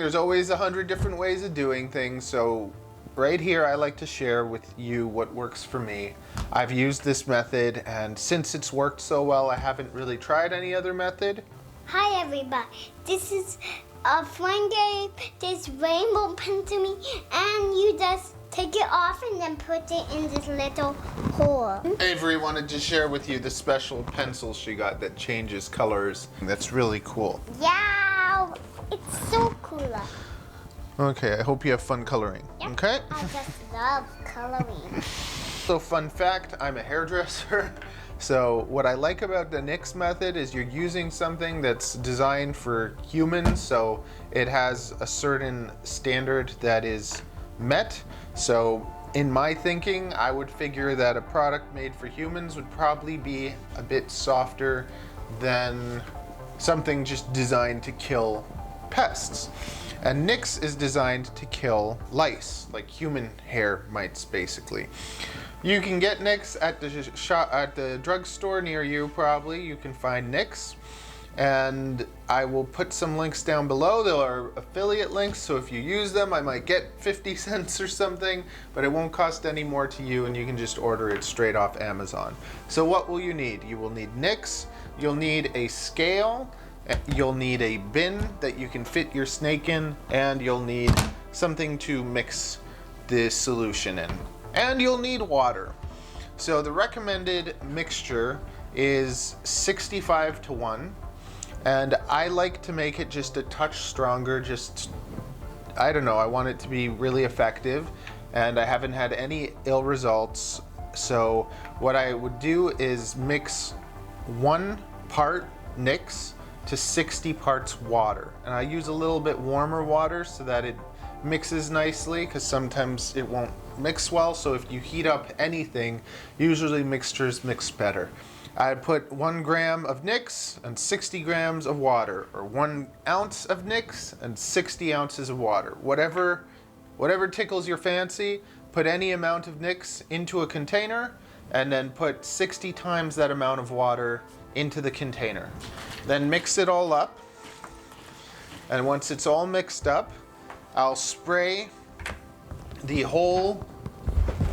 There's always 100 different ways of doing things, so right here I like to share with you what works for me. I've used this method, and since it's worked so well, I haven't really tried any other method. Hi everybody, this is a friend gave this rainbow pen to me, and you just take it off and then put it in this little hole. Avery wanted to share with you the special pencil she got that changes colors. That's really cool. Yeah, it's so cool. Okay, I hope you have fun coloring. Yep. Okay? I just love coloring. So fun fact, I'm a hairdresser. So what I like about the Nix method is you're using something that's designed for humans, so it has a certain standard that is met. So in my thinking, I would figure that a product made for humans would probably be a bit softer than something just designed to kill pests. And Nix is designed to kill lice, like human hair mites, basically. You can get Nix at the drugstore near you, probably. You can find Nix. And I will put some links down below. There are affiliate links, so if you use them, I might get 50 cents or something, but it won't cost any more to you, and you can just order it straight off Amazon. So what will you need? You will need Nix, you'll need a scale, you'll need a bin that you can fit your snake in, and you'll need something to mix the solution in. And you'll need water. So the recommended mixture is 65-1. And I like to make it just a touch stronger, I don't know, I want it to be really effective, and I haven't had any ill results. So what I would do is mix 1 part Nix to 60 parts water. And I use a little bit warmer water so that it mixes nicely, because sometimes it won't mix well. So if you heat up anything, usually mixtures mix better. I put 1 gram of Nix and 60 grams of water, or 1 ounce of Nix and 60 ounces of water. Whatever tickles your fancy, put any amount of Nix into a container and then put 60 times that amount of water into the container. Then mix it all up. And once it's all mixed up, I'll spray the whole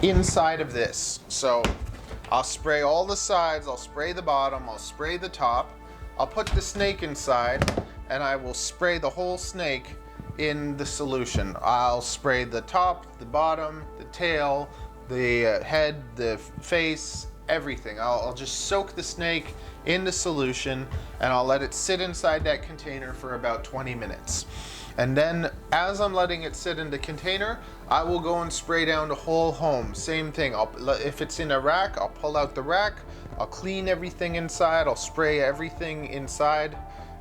inside of this. So I'll spray all the sides, I'll spray the bottom, I'll spray the top. I'll put the snake inside, and I will spray the whole snake in the solution. I'll spray the top, the bottom, the tail, the head, the face, everything. I'll just soak the snake in the solution, and I'll let it sit inside that container for about 20 minutes. And then as I'm letting it sit in the container, I will go and spray down the whole home. Same thing, if it's in a rack, I'll pull out the rack, I'll clean everything inside, I'll spray everything inside.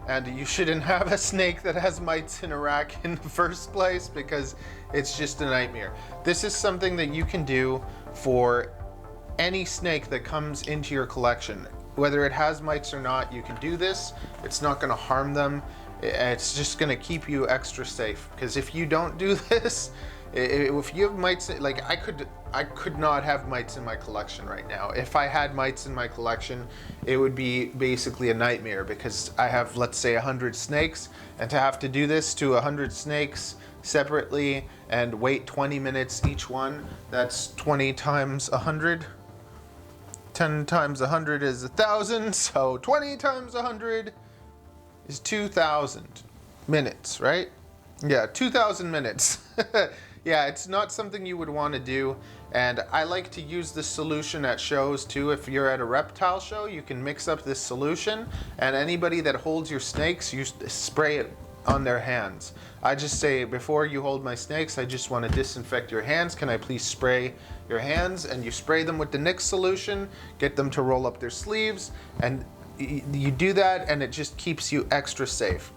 And you shouldn't have a snake that has mites in a rack in the first place, because it's just a nightmare. This is something that you can do for any snake that comes into your collection. Whether it has mites or not, you can do this. It's not gonna harm them. It's just gonna keep you extra safe, because if you don't do this, if you have mites, like I could not have mites in my collection right now. If I had mites in my collection, it would be basically a nightmare, because I have, let's say, 100 snakes, and to have to do this to 100 snakes separately and wait 20 minutes each one, that's 20 times 100. 10 times 100 is 1,000, so 20 times 100 is 2,000 minutes, right? Yeah, 2,000 minutes. Yeah, it's not something you would want to do, and I like to use this solution at shows too. If you're at a reptile show, you can mix up this solution, and anybody that holds your snakes, you spray it on their hands. I just say, before you hold my snakes, I just want to disinfect your hands. Can I please spray your hands? And you spray them with the Nix solution, get them to roll up their sleeves, and you do that, and it just keeps you extra safe.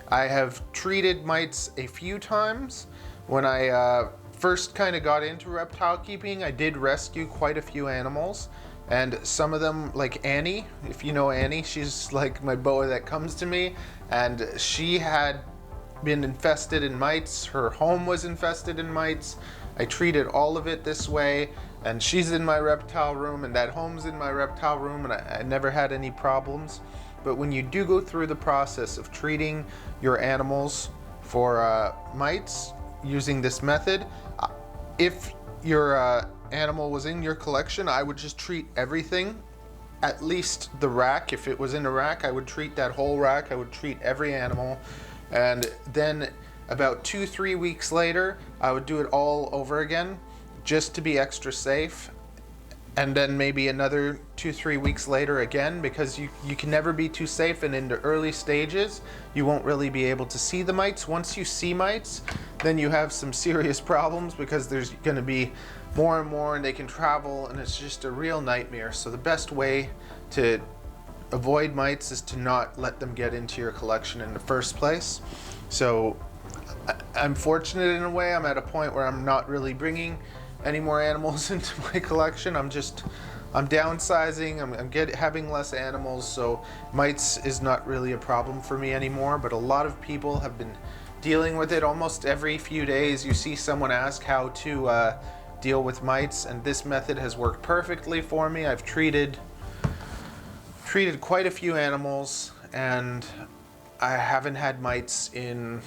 I have treated mites a few times. When I first kind of got into reptile keeping, I did rescue quite a few animals, and some of them, like Annie, if you know Annie, she's like my boa that comes to me, and she had been infested in mites. Her home was infested in mites. I treated all of it this way, and she's in my reptile room, and that home's in my reptile room, and I never had any problems. But when you do go through the process of treating your animals for mites using this method. If your animal was in your collection, I would just treat everything, at least the rack. If it was in a rack, I would treat that whole rack. I would treat every animal, and then about 2-3 weeks later, I would do it all over again just to be extra safe. And then maybe another 2-3 weeks later again, because you can never be too safe, and in the early stages you won't really be able to see the mites. Once you see mites, then you have some serious problems, because there's going to be more and more, and they can travel, and it's just a real nightmare. So the best way to avoid mites is to not let them get into your collection in the first place. So I'm fortunate in a way. I'm at a point where I'm not really bringing any more animals into my collection. I'm downsizing. I'm having less animals, so mites is not really a problem for me anymore. But a lot of people have been dealing with it. Almost every few days you see someone ask how to deal with mites, and this method has worked perfectly for me. I've treated quite a few animals, and I haven't had mites in,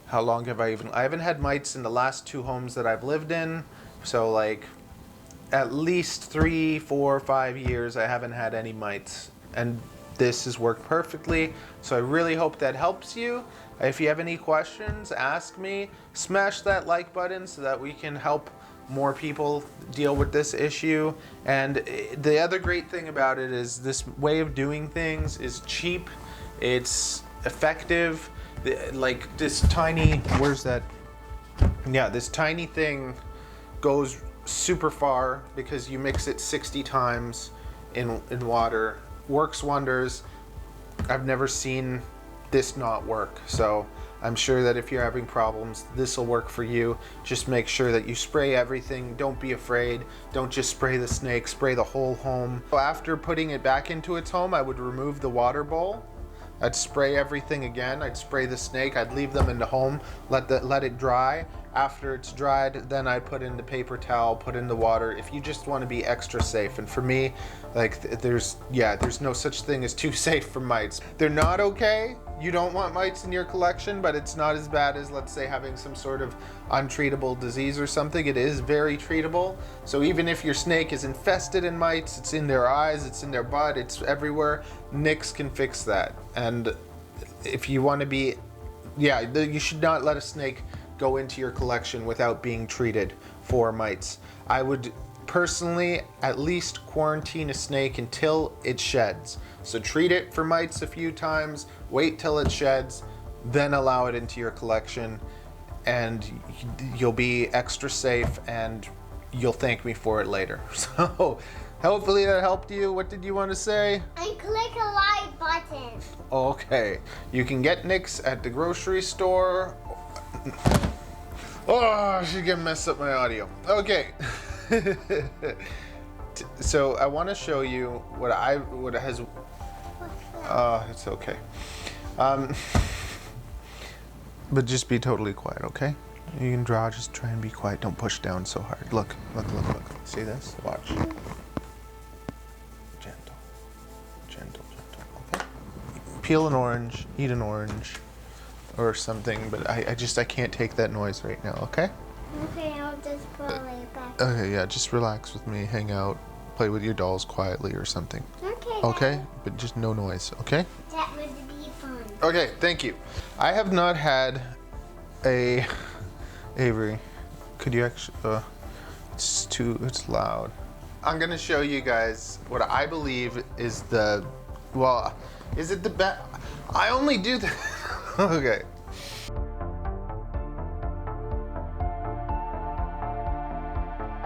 how long have I haven't had mites in the last 2 homes that I've lived in. So like at least 3, 4, 5 years I haven't had any mites, and this has worked perfectly. So I really hope that helps you. If you have any questions, ask me. Smash that like button so that we can help more people deal with this issue. And the other great thing about it is this way of doing things is cheap, it's effective. Like this tiny, this tiny thing goes super far, because you mix it 60 times in water. Works wonders. I've never seen this not work. So I'm sure that if you're having problems, this will work for you. Just make sure that you spray everything. Don't be afraid. Don't just spray the snake, spray the whole home. So after putting it back into its home, I would remove the water bowl. I'd spray everything again. I'd spray the snake. I'd leave them in the home, let it dry. After it's dried, then I'd put in the paper towel, put in the water, if you just want to be extra safe. And for me, like there's no such thing as too safe for mites. They're not okay. You don't want mites in your collection, but it's not as bad as, let's say, having some sort of untreatable disease or something. It is very treatable. So even if your snake is infested in mites, it's in their eyes, it's in their butt, it's everywhere, Nix can fix that. And if you want to be, you should not let a snake go into your collection without being treated for mites. I would personally at least quarantine a snake until it sheds. So treat it for mites a few times, wait till it sheds, then allow it into your collection, and you'll be extra safe, and you'll thank me for it later. So hopefully that helped you. What did you want to say? And click a like button. Okay, you can get Nix at the grocery store. Oh, I should get messed up my audio. Okay. So I want to show you what has. It's okay. But just be totally quiet, okay? You can draw. Just try and be quiet. Don't push down so hard. Look. See this? Watch. Gentle. Okay. Peel an orange. Eat an orange. Or something, but I can't take that noise right now, okay? Okay, I'll just pull it back. Okay, yeah, just relax with me, hang out, play with your dolls quietly or something. Okay. Okay? But just no noise, okay? That would be fun. Okay, thank you. I have not had a... Avery, could you actually... it's loud. I'm gonna show you guys what I believe is the... Well, is it the best? I only do that... Okay.